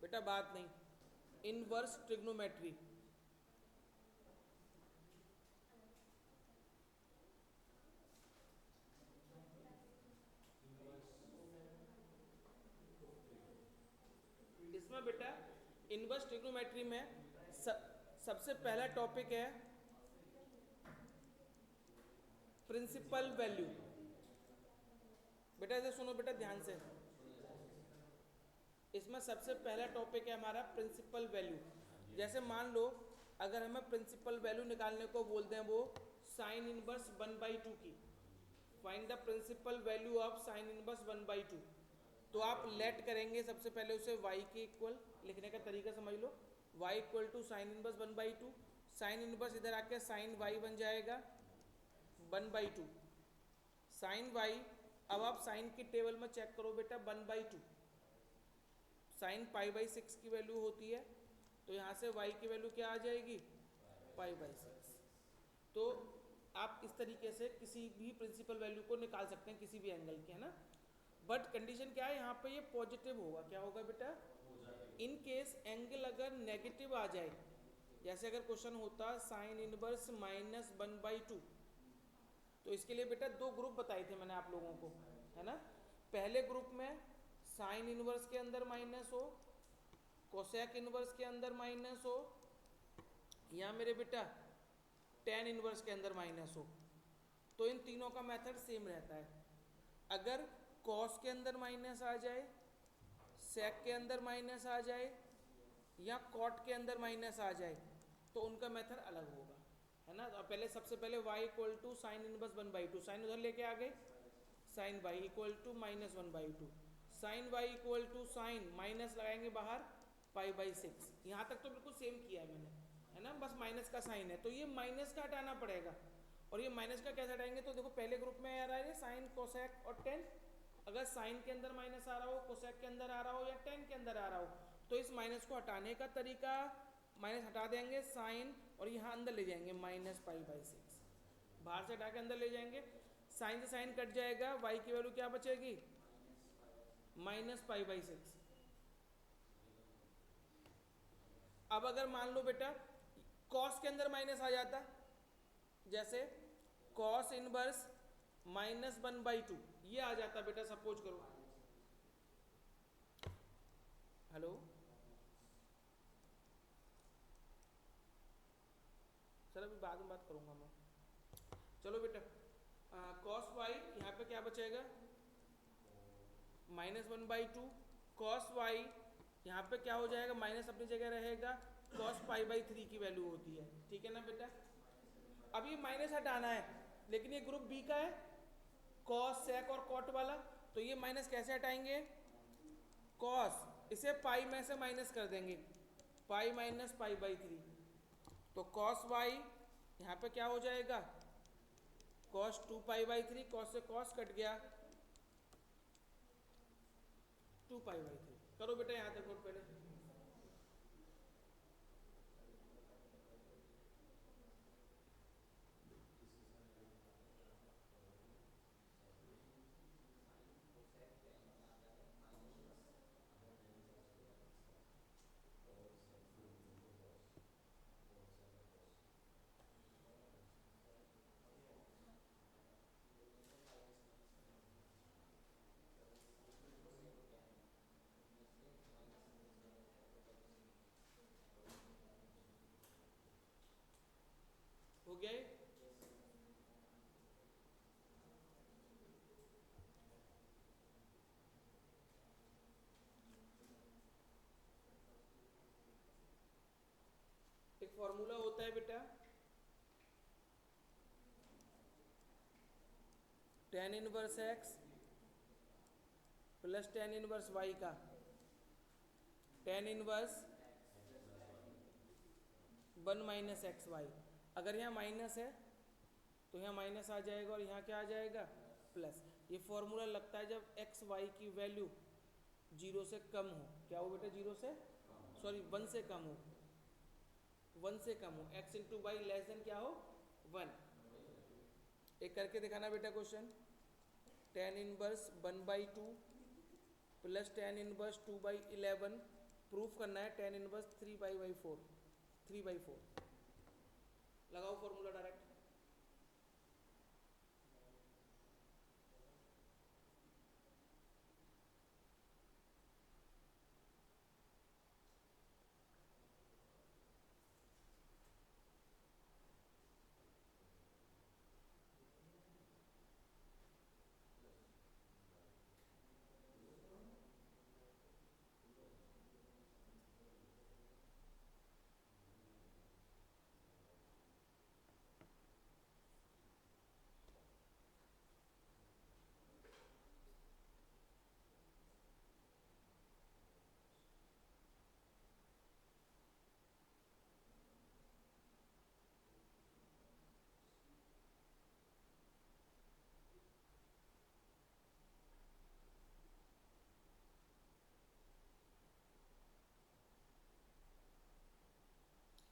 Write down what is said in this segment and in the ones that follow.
बेटा बात नहीं, इनवर्स ट्रिग्नोमेट्री। इसमें बेटा इनवर्स ट्रिग्नोमेट्री में सबसे पहला टॉपिक है प्रिंसिपल वैल्यू। बेटा इसे सुनो बेटा ध्यान से, इसमें सबसे पहला टॉपिक है हमारा प्रिंसिपल वैल्यू। जैसे मान लो अगर हमें प्रिंसिपल वैल्यू निकालने को बोलते हैं वो साइन इनवर्स 1/2 की, find the principal value of sine inverse 1/2, तो आप लेट करेंगे सबसे पहले उसे y के इक्वल लिखने का तरीका समझ लो, y equal to sine inverse 1/2, sine inverse इधर आके साइन y बन जाएगा 1/2 साइन y। अब आप साइन की टेबल में चेक करो बेटा 1/2 साइन π/6 की वैल्यू होती है, तो यहाँ से y की वैल्यू क्या आ जाएगी π/6। तो आप इस तरीके से किसी भी प्रिंसिपल वैल्यू को निकाल सकते हैं किसी भी एंगल के, है ना। बट कंडीशन क्या है यहाँ पे, ये पॉजिटिव होगा। क्या होगा बेटा, इन केस एंगल अगर नेगेटिव आ जाए, जैसे अगर क्वेश्चन होता साइन इनवर्स -1/2, तो इसके लिए बेटा दो ग्रुप बताए थे मैंने आप लोगों को, है ना। पहले ग्रुप में साइन इनवर्स के अंदर माइनस हो, कोसेक इनवर्स के अंदर माइनस हो, या मेरे बेटा टेन इनवर्स के अंदर माइनस हो, तो इन तीनों का मेथड सेम रहता है। अगर कॉस के अंदर माइनस आ जाए, सेक के अंदर माइनस आ जाए, या कॉट के अंदर माइनस आ जाए, तो उनका मेथड अलग होगा, है ना। तो पहले सबसे पहले y equal to sine inverse 1/2, sine उधर लेके आ गए, sine y equal to -1/2, sine y equal to sine minus लगाएंगे बाहर π/6। यहाँ तक तो बिल्कुल सेम किया है मैंने, है ना, बस माइनस का साइन है, तो ये माइनस का हटाना पड़ेगा। और ये माइनस का कैसे हटाएंगे, तो देखो पहले ग्रुप में आ रहा है साइन कोसेक और टेन, अगर साइन के अंदर माइनस आ रहा हो, कोसेक के अंदर आ रहा हो, या टेन के अंदर आ रहा हो, तो इस माइनस को हटाने का तरीका, माइनस हटा देंगे साइन और यहाँ अंदर ले जाएंगे -π/6, बाहर से हटा के अंदर ले जाएंगे, साइन से साइन कट जाएगा, y की वैल्यू क्या बचेगी -π/6। अब अगर मान लो बेटा कॉस के अंदर माइनस आ जाता, जैसे कॉस इनवर्स -1/2 ये आ जाता बेटा, सपोज करो, हेलो सर अभी बाद में बात करूंगा मैं। चलो बेटा कॉस वाई यहाँ पे क्या बचेगा -1/2, कॉस वाई यहाँ पे क्या हो जाएगा, माइनस अपनी जगह रहेगा, कॉस π/3 की वैल्यू होती है, ठीक है ना बेटा। अब ये माइनस हटाना है, लेकिन ये ग्रुप बी का है, कॉस सेक और कॉट वाला, तो ये माइनस कैसे हटाएंगे, कॉस इसे पाई में से माइनस कर देंगे, पाई - π/3, तो कॉस वाई यहाँ पे क्या हो जाएगा, कॉस 2π/3, कॉस से कॉस कट गया 2π/3। करो बेटा यहाँ तक पहले, हो गया ये? एक फॉर्मूला होता है बेटा tan inverse x plus tan inverse y का, tan इनवर्स 1 - xy। अगर यहाँ माइनस है तो यहाँ माइनस आ जाएगा और यहाँ क्या आ जाएगा प्लस। ये फॉर्मूला लगता है जब एक्स वाई की वैल्यू 0 से कम हो, क्या हो बेटा 0 से, सॉरी 1 से कम हो, 1 से कम हो, x into y less than क्या हो 1। एक करके दिखाना बेटा question, tan inverse 1/2 plus tan inverse 2/11 proof करना है टेन इनवर्स 3 बाई फोर। लगाओ फॉर्मूला डायरेक्ट।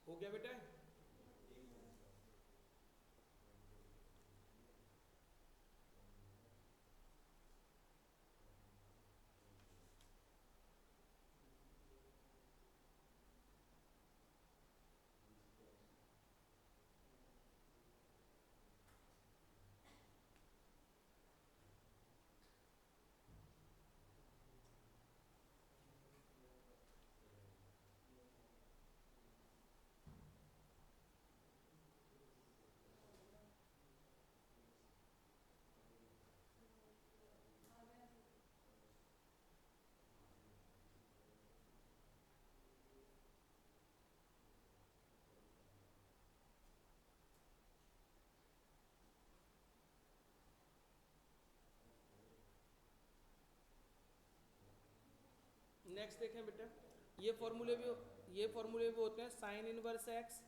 हो गया बेटा? नेक्स्ट देखें बेटा, ये फॉर्मूले भी होते हैं sine inverse x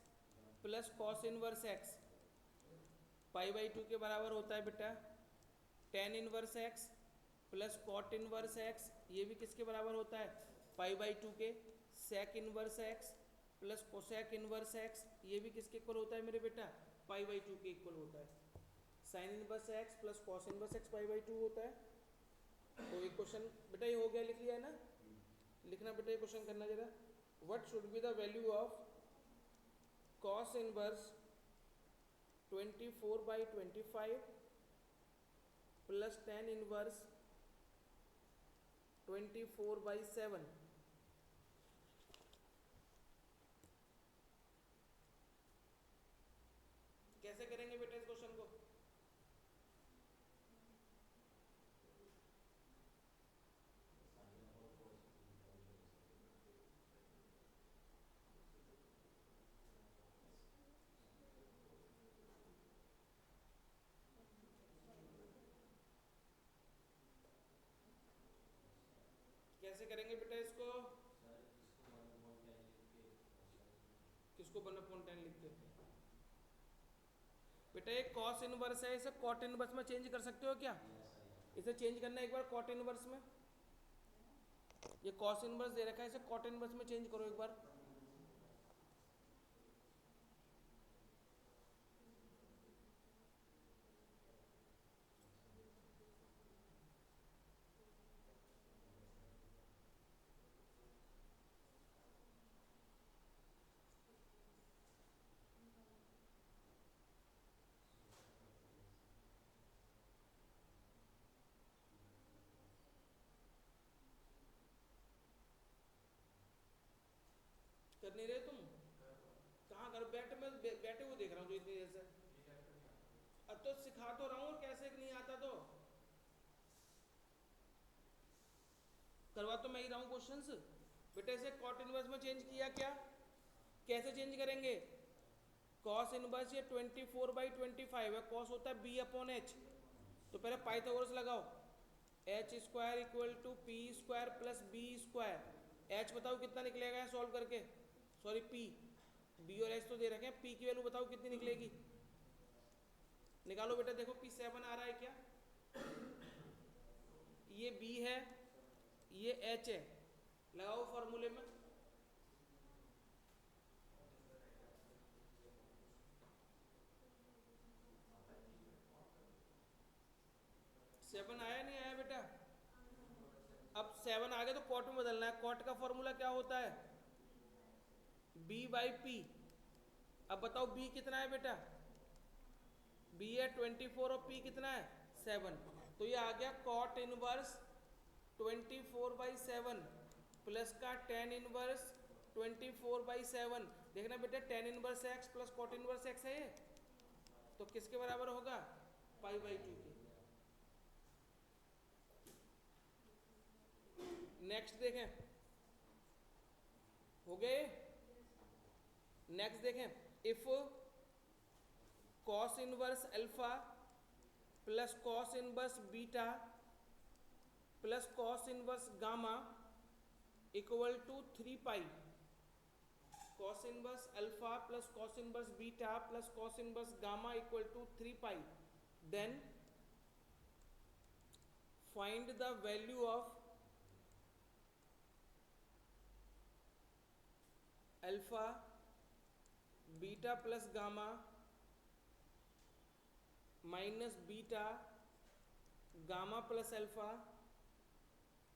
plus cos inverse x pi by two के बराबर होता है बेटा tan inverse x plus cot inverse x, ये भी किसके बराबर होता है पाई बाई टू के। Sec inverse x plus cosec inverse x, ये भी किसके इक्वल होता है मेरे बेटा पाई बाई टू के इक्वल होता है। Sine inverse x plus cos inverse x pi by two होता है। तो एक क्वेश्चन बेटा ये हो गया, लिख लिया है ना? लिखना बेटा, ये क्वेश्चन करना जरा। What should be the value of cos inverse 24/25 plus ten inverse 24/7। कैसे करेंगे बेटा इस क्वेश्चन को? कैसे करेंगे बेटा इसको? किसको 1/10 लिख के? बेटा ये कॉस इनवर्स है, इसे कॉट इनवर्स में चेंज कर सकते हो क्या? इसे चेंज करना है एक बार कॉट इनवर्स में। ये कॉस इनवर्स दे रखा है, इसे कॉट इनवर्स में चेंज करो एक बार। कर नहीं रहे तुम? कहाँ कर बैठे? मैं बैठे हुए देख रहा हूँ जो इतनी देर से। अब तो सिखा तो रहा हूँ, और कैसे नहीं आता तो करवा तो मैं ही रहा हूँ क्वेश्चंस। बेटा इसे कॉट इनवर्स में चेंज किया क्या? कैसे चेंज करेंगे? कॉस इनवर्स ये 24/25 है, कॉस होता है बी अपॉन एच। तो पहले पाइथागोरस लगाओ, h square equal to p square plus b square. H बताओ कितना निकलेगा सॉल्व करके? सॉरी पी, बी और एच तो दे रखे हैं, पी की वैल्यू बताओ कितनी निकलेगी? निकालो बेटा, देखो पी 7 आ रहा है क्या? ये बी है, ये एच है, लगाओ फॉर्मूले में। 7 आया नहीं आया बेटा? अब 7 आ गया तो कॉट में बदलना है। कॉट का फॉर्मूला क्या होता है? b by P. अब बताओ b कितना है बेटा? b है 24 और p कितना है 7। तो ये आ गया कॉट इनवर्स 24/7 प्लस का टेन इनवर्स 24/7। देखना बेटा tan inverse x plus cot inverse x है ये, तो किसके बराबर होगा? पाई/2 के। नेक्स्ट देखें, हो गए। नेक्स्ट देखें, if cos inverse alpha plus cos inverse beta plus cos inverse gamma equal to 3 pi. Cos inverse alpha plus cos inverse beta plus cos inverse gamma equal to 3 pi, then find the value of alpha beta plus gamma minus beta gamma plus alpha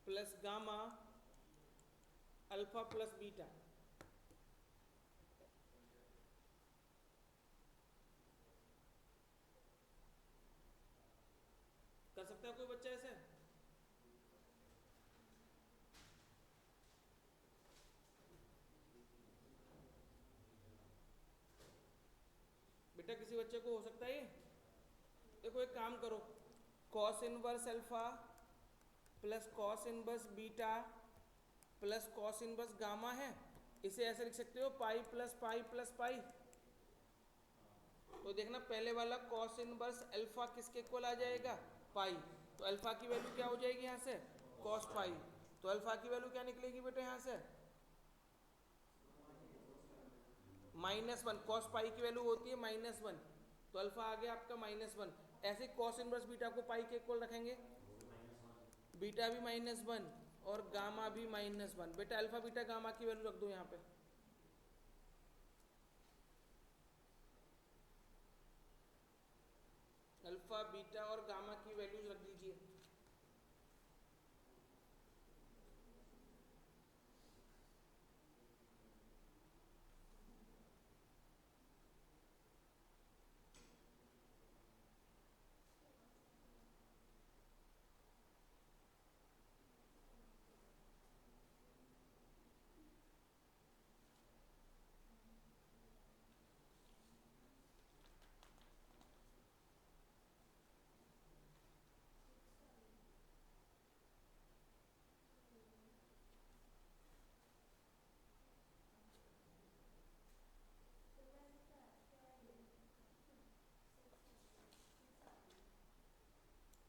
plus gamma alpha plus beta. कर सकता है कोई बच्चा ऐसे? बेटा किसी बच्चे को हो सकता है ये? देखो एक काम करो, cos inverse alpha plus cos inverse beta plus cos inverse gamma है, इसे ऐसे लिख सकते हो pi plus pi plus pi. तो देखना पहले वाला कॉस इनवर्स अल्फा किसके इक्वल आ जाएगा? पाई। तो अल्फा की वैल्यू क्या हो जाएगी यहाँ से? Cos pi. तो अल्फा की वैल्यू क्या निकलेगी बेटा यहाँ से? -1। कॉस पाई की वैल्यू होती है -1, तो अल्फा आ गया आपका -1। ऐसे कॉस इनवर्स बीटा को पाई के इक्वल रखेंगे, बीटा भी -1 और गामा भी -1। बेटा अल्फा बीटा गामा की वैल्यू रख दो यहाँ पे। अल्फा बीटा और गामा की वैल्यूज रख दीजिए।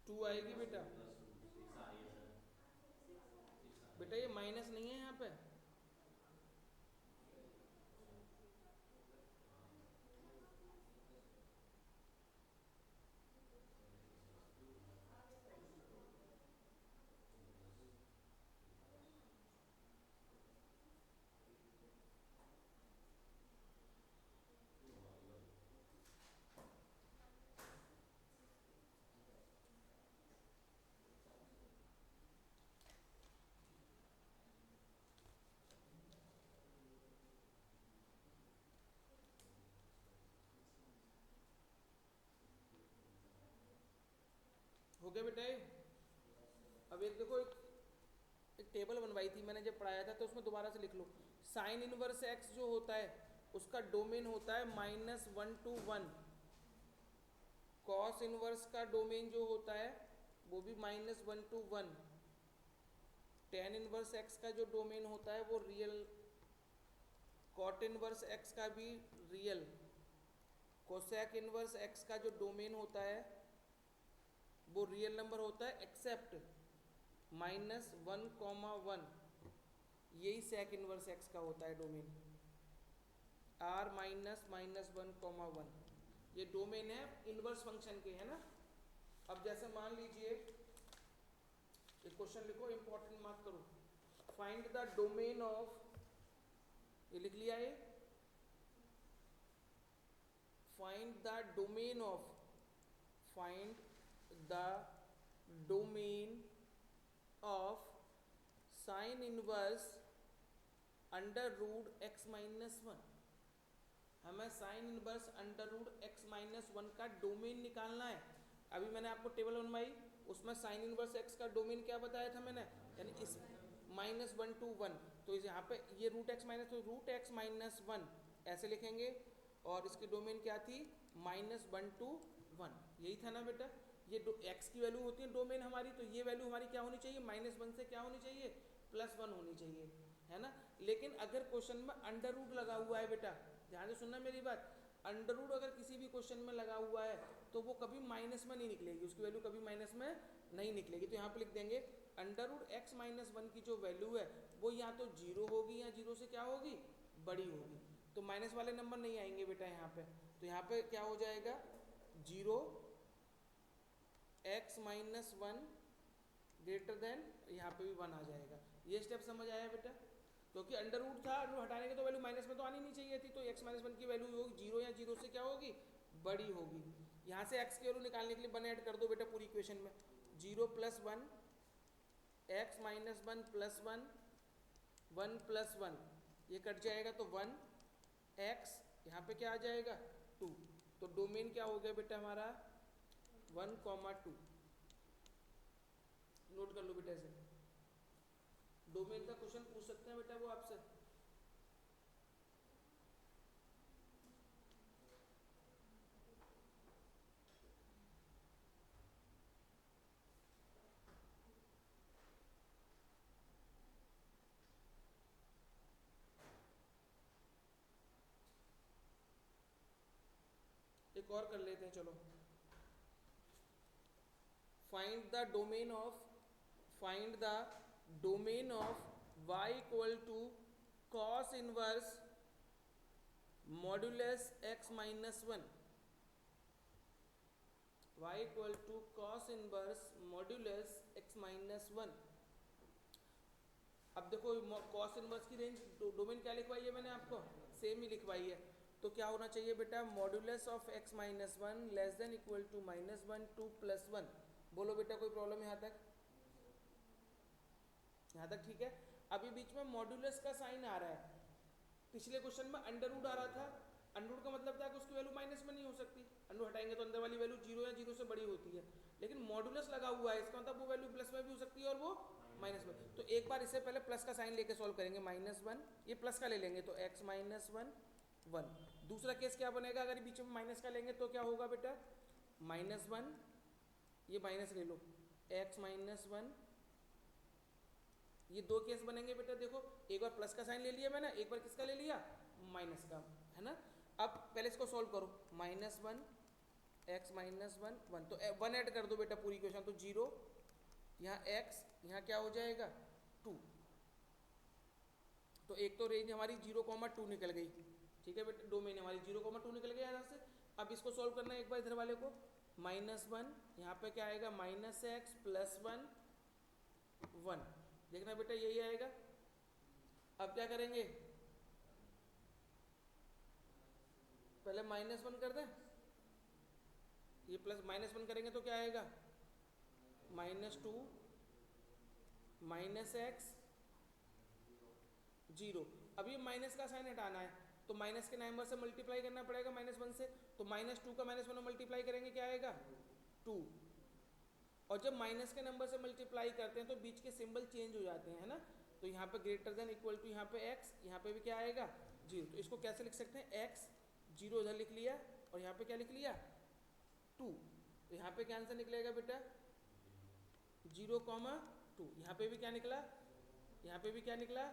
टू आएगी बेटा। बेटा ये माइनस नहीं है यहाँ पे, हो गया बेटा ये। अब एक देखो, एक टेबल बनवाई थी मैंने जब पढ़ाया था, तो उसमें दोबारा से लिख लो। साइन इनवर्स एक्स जो होता है उसका डोमेन होता है -1 to 1। कॉस इनवर्स का डोमेन जो होता है वो भी -1 to 1। टेन इनवर्स एक्स का जो डोमेन होता है वो रियल, कॉट इनवर्स एक्स का भी रियल, कोसेक इनवर्स एक्स का जो डोमेन होता है वो रियल नंबर होता है एक्सेप्ट -1, यही सेक इनवर्स एक्स का होता है डोमेन। R -(-1,1) ये डोमेन है इनवर्स फंक्शन के, है ना। अब जैसे मान लीजिए एक क्वेश्चन लिखो, इंपॉर्टेंट मार्क करो, फाइंड द डोमेन ऑफ, ये लिख लिया है, find the domain of, find the domain of sine inverse under root x minus one. हमें sine inverse under root x minus one का डोमेन निकालना है। अभी मैंने आपको टेबल बनवाई, उसमें साइन इनवर्स एक्स का डोमेन क्या बताया था मैंने, यानी इस माइनस वन टू वन। तो यहाँ पे ये रूट एक्स माइनस, तो रूट एक्स माइनस वन ऐसे लिखेंगे, और इसकी डोमेन क्या थी, माइनस वन टू वन। यही था ना बेटा, ये एक्स की वैल्यू होती है डोमेन हमारी, तो ये वैल्यू हमारी क्या होनी चाहिए, माइनस वन से क्या होनी चाहिए, प्लस वन होनी चाहिए, है ना। लेकिन अगर क्वेश्चन में अंडर रूट लगा हुआ है बेटा, ध्यान से सुनना मेरी बात, अंडर रूट अगर किसी भी क्वेश्चन में लगा हुआ है तो वो कभी माइनस में नहीं निकलेगी, उसकी वैल्यू कभी माइनस में नहीं निकलेगी। तो यहाँ पे लिख देंगे under root x minus one की जो वैल्यू है वो या तो जीरो होगी या जीरो से क्या होगी, बड़ी होगी। तो माइनस वाले नंबर नहीं आएंगे बेटा यहाँ पे, तो यहाँ पे क्या हो जाएगा, zero x minus one greater than, यहाँ पे भी वन आ जाएगा। ये स्टेप समझ आया बेटा, क्योंकि अंडर रूट था, अंडर हटाने के तो वैल्यू माइनस में तो आनी नहीं चाहिए थी, तो एक्स माइनस वन की वैल्यू होगी जीरो या जीरो से क्या होगी, बड़ी होगी। यहाँ से एक्स की वैल्यू निकालने के लिए वन ऐड कर दो बेटा पूरी इक्वेशन में, zero plus one x minus one plus one, one plus one ये कट जाएगा तो वन, एक्स यहाँ पे क्या आ जाएगा, टू। तो डोमेन क्या हो गया बेटा हमारा, वन कॉमा टू। नोट कर लो बेटा ऐसे, डोमेन का क्वेश्चन पूछ सकते हैं बेटा वो आपसे। एक और कर लेते हैं चलो, find the domain of y equal to cos inverse modulus x minus one, y equal to cos inverse modulus x minus one. अब देखो कॉस इनवर्स की रेंज डोमेन क्या लिखवाई है मैंने आपको, सेम ही लिखवाई है। तो क्या होना चाहिए बेटा, modulus of x minus one less than equal to minus one two plus one. बोलो बेटा कोई प्रॉब्लम यहाँ तक, यहाँ तक ठीक है। अभी बीच में मॉड्यूलस का साइन आ रहा है, पिछले क्वेश्चन में अंडर रूट आ रहा था, अंडर रूट का मतलब था कि उसकी वैल्यू माइनस में नहीं हो सकती, अंडर हटाएंगे तो अंदर वाली वैल्यू जीरो या जीरो से बड़ी होती है। लेकिन मॉड्यूलस लगा हुआ है, इसका मतलब वो वैल्यू प्लस में भी हो सकती है और वो माइनस में। तो एक बार इससे पहले प्लस का साइन लेके सॉल्व करेंगे, माइनस वन, ये प्लस का ले लेंगे तो एक्स माइनस वन वन। दूसरा केस क्या बनेगा, अगर बीच में माइनस का लेंगे तो क्या होगा बेटा, माइनस वन, ये माइनस ले लो, एक्स माइनस वन। ये दो केस बनेंगे बेटा, देखो एक बार प्लस का साइन ले लिया मैंने, एक बार किसका ले लिया, माइनस का, है ना। अब पहले इसको सॉल्व करो, minus one x minus one one, तो वन ऐड कर दो बेटा पूरी इक्वेशन, तो जीरो, यहाँ एक्स, यहाँ क्या हो जाएगा, टू। तो एक तो रेंज हमारी जीरो कॉमा टू निकल गई, ठीक है बेटा, डोमेन हमारी जीरो कॉमा टू निकल गया यहाँ से। अब इसको सॉल्व करना है एक बार इधर वाले को, माइनस वन, यहाँ पे क्या आएगा, minus x plus one one, देखना बेटा यही आएगा। अब क्या करेंगे, पहले माइनस वन कर दें, ये प्लस माइनस वन करेंगे तो क्या आएगा, minus two minus x zero. अब ये माइनस का साइन हटाना है, तो माइनस के नंबर से मल्टीप्लाई करना पड़ेगा माइनस वन से, तो माइनस टू का माइनस वन में मल्टीप्लाई करेंगे क्या आएगा, टू। और जब माइनस के नंबर से मल्टीप्लाई करते हैं तो बीच के सिंबल चेंज हो जाते हैं, है ना। तो यहाँ पे ग्रेटर देन इक्वल टू, यहाँ पे एक्स, यहाँ पे भी क्या आएगा, जीरो। तो इसको कैसे लिख सकते हैं, एक्स जीरो इधर लिख लिया और यहाँ पे क्या लिख लिया, टू। तो यहाँ पे क्या आंसर निकलेगा बेटा, जीरो कॉमा टू। यहाँ पे भी क्या निकला, यहाँ पे भी क्या निकला,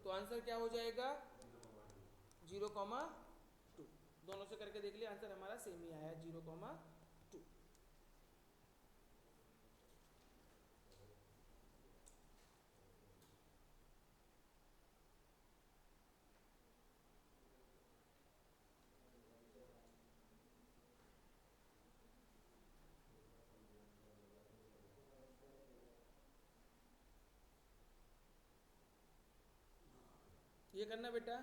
तो आंसर क्या हो जाएगा, जीरो कॉमा टू। दोनों से करके देख लिया, आंसर हमारा सेम ही आया, जीरो कॉमा टू। ये करना बेटा,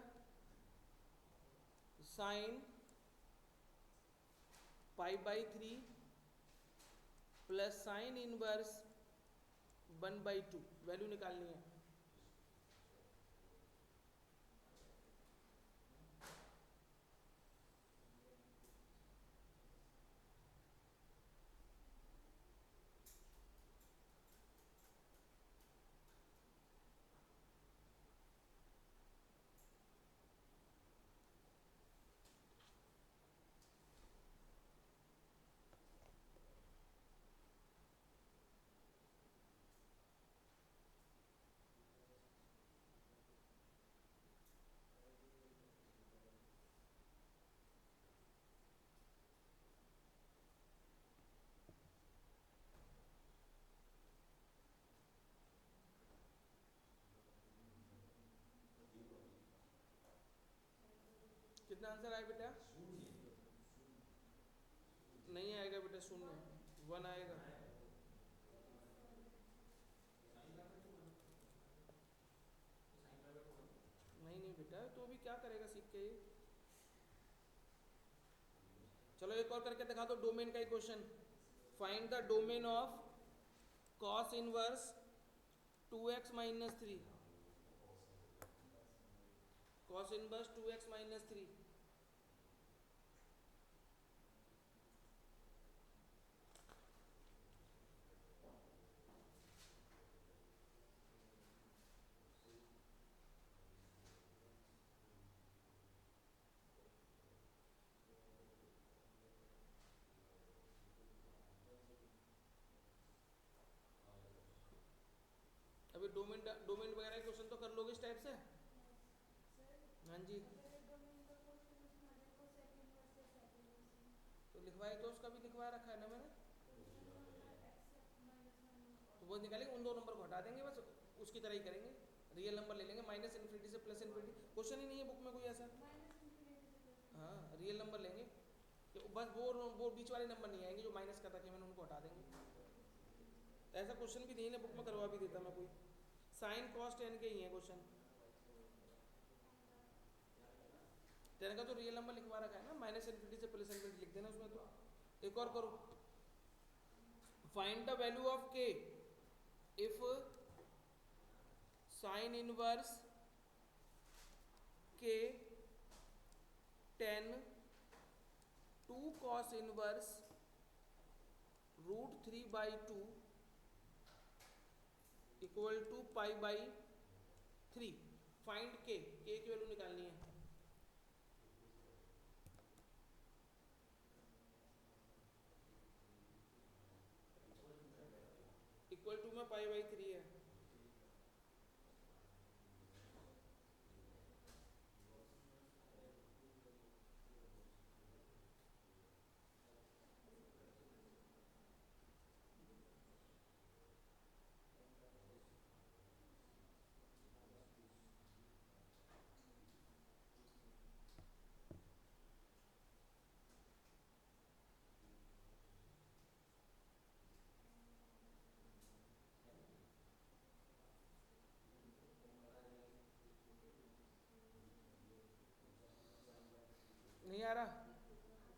sine pi by three plus sine inverse one by two, value निकालनी है। आंसर आए बेटा? नहीं आएगा बेटा शून्य, 1 आएगा। नहीं बेटा, तो अभी क्या करेगा सीख के ये। चलो एक और करके दिखा दो, डोमेन का ही question. Find the domain of cos inverse 2x minus 3। cos inverse 2x minus 3। अभी डोमेन डोमेन वगैरह क्वेश्चन तो कर लोगे इस टाइप से? हाँ जी, तो लिखवाई तो उसका भी लिखवा रखा है ना मैंने। तो वो निकालेंगे, उन दो नंबर को हटा देंगे, बस उसकी तरह ही करेंगे। रियल नंबर ले लेंगे, माइनस इन्फिनिटी से प्लस इन्फिनिटी। क्वेश्चन ही नहीं है बुक में कोई ऐसा। हाँ, रियल नंबर लेंगे, तो बस वो बीच वाले नंबर नहीं आएंगे जो माइनस कर रखे मैंने, उनको हटा देंगे। ऐसा क्वेश्चन भी नहीं है बुक में, करवा भी देता मैं कोई। साइन कॉस टेन के ही है क्वेश्चन। टेन का तो रियल नंबर लिखवा रखा है ना, माइनस इन्फिनिटी से प्लस इन्फिनिटी लिख देना उसमें। तो एक और करो, find the value of k if sine inverse k tan 2 cos inverse root 3 by 2 equal to pi by 3। Find k की वैल्यू निकालनी है। इक्वल टू में पाई बाई 3 है। नहीं आ रहा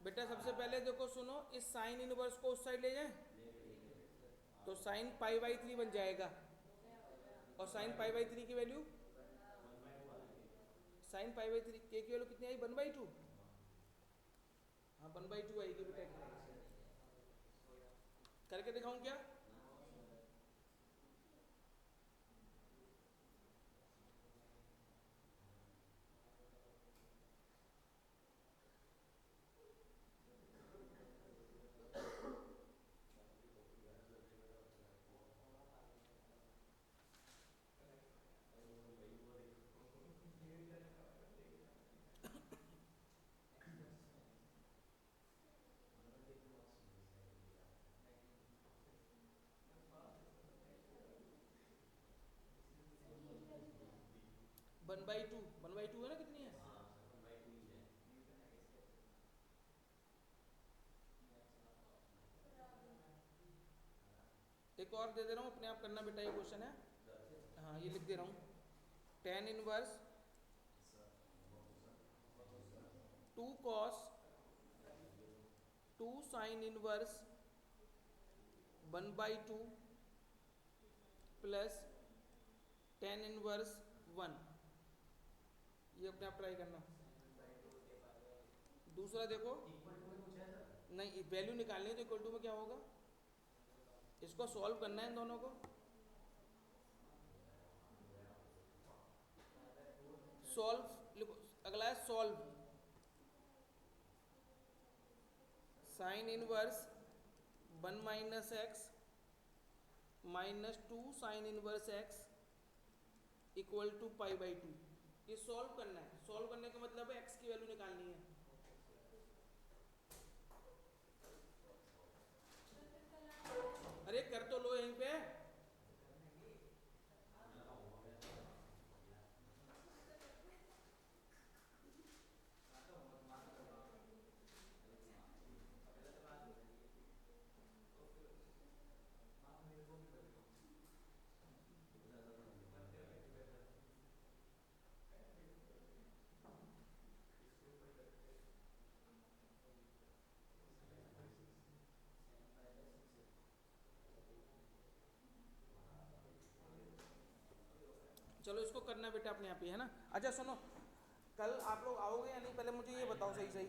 बेटा? सबसे पहले देखो सुनो, इस साइन इनवर्स को उस साइड ले जाएं तो साइन पाई बाई 3 बन जाएगा, और साइन पाई बाई 3 की वैल्यू, साइन पाई बाई 3 के की वैल्यू कितनी आई? 1/2। हाँ 1/2 आएगी बेटा। करके दिखाऊं क्या? वन बाई टू है ना, कितनी है? एक और दे दे रहा हूँ, अपने आप करना बेटा, ये क्वेश्चन है। हाँ ये लिख दे रहा हूँ, tan inverse 2 cos 2 sine inverse 1/2 plus tan inverse 1। ये अपने आप ट्राई करना। दूसरा देखो, नहीं वैल्यू निकालनी है तो इक्वल टू में क्या होगा, इसको सॉल्व करना है इन दोनों को। सॉल्व लिखो, अगला है solve. Sine inverse 1 minus x minus 2 sine inverse x equal to pi by 2। ये सॉल्व करना है। सॉल्व करने का मतलब है एक्स की वैल्यू निकालनी है। अरे कर तो लो यहीं पे। चलो इसको करना बेटा अपने आप ही, है ना। अच्छा सुनो, कल आप लोग आओगे या नहीं, पहले मुझे ये बताओ सही सही।